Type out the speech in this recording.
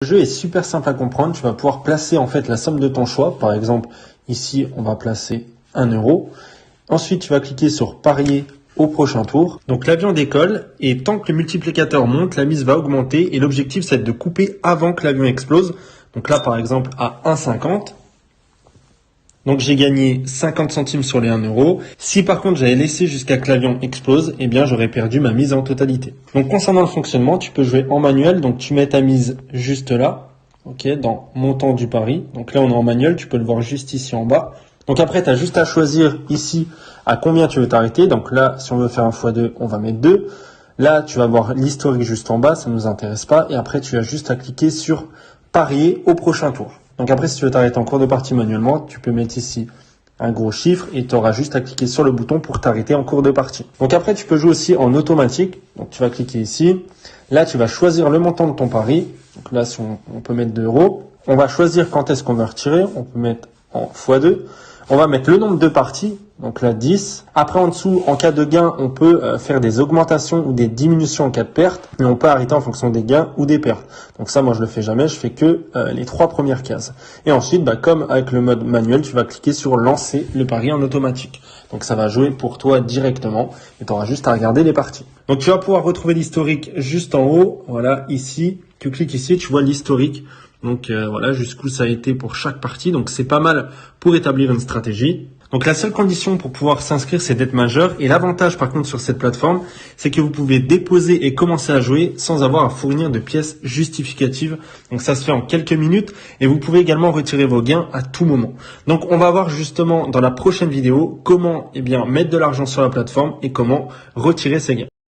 jeu est super simple à comprendre. Tu vas pouvoir placer en fait la somme de ton choix. Par exemple, ici, on va placer 1 euro. Ensuite, tu vas cliquer sur parier au prochain tour. Donc l'avion décolle et tant que le multiplicateur monte, la mise va augmenter et l'objectif c'est de couper avant que l'avion explose. Donc là par exemple à 1,50. Donc j'ai gagné 50 centimes sur les 1 euro. Si par contre j'avais laissé jusqu'à que l'avion explose, eh bien j'aurais perdu ma mise en totalité. Donc concernant le fonctionnement, tu peux jouer en manuel. Donc tu mets ta mise juste là, ok, dans montant du pari. Donc là on est en manuel, tu peux le voir juste ici en bas. Donc après, tu as juste à choisir ici à combien tu veux t'arrêter. Donc là, si on veut faire un x2, on va mettre 2. Là, tu vas voir l'historique juste en bas, ça ne nous intéresse pas. Et après, tu as juste à cliquer sur parier au prochain tour. Donc après, si tu veux t'arrêter en cours de partie manuellement, tu peux mettre ici un gros chiffre et tu auras juste à cliquer sur le bouton pour t'arrêter en cours de partie. Donc après, tu peux jouer aussi en automatique. Donc tu vas cliquer ici. Là, tu vas choisir le montant de ton pari. Donc là, si on peut mettre 2 euros. On va choisir quand est-ce qu'on veut retirer. On peut mettre en x2. On va mettre le nombre de parties, donc là 10. Après en dessous, en cas de gain, on peut faire des augmentations ou des diminutions en cas de perte. Mais on peut arrêter en fonction des gains ou des pertes. Donc ça, moi je le fais jamais, je fais que les 3 premières cases. Et ensuite, comme avec le mode manuel, tu vas cliquer sur lancer le pari en automatique. Donc ça va jouer pour toi directement et tu auras juste à regarder les parties. Donc tu vas pouvoir retrouver l'historique juste en haut, voilà ici. Tu cliques ici, tu vois l'historique. Donc voilà jusqu'où ça a été pour chaque partie. Donc c'est pas mal pour établir une stratégie. Donc la seule condition pour pouvoir s'inscrire, c'est d'être majeur. Et l'avantage par contre sur cette plateforme, c'est que vous pouvez déposer et commencer à jouer sans avoir à fournir de pièces justificatives. Donc ça se fait en quelques minutes et vous pouvez également retirer vos gains à tout moment. Donc on va voir justement dans la prochaine vidéo comment mettre de l'argent sur la plateforme et comment retirer ses gains.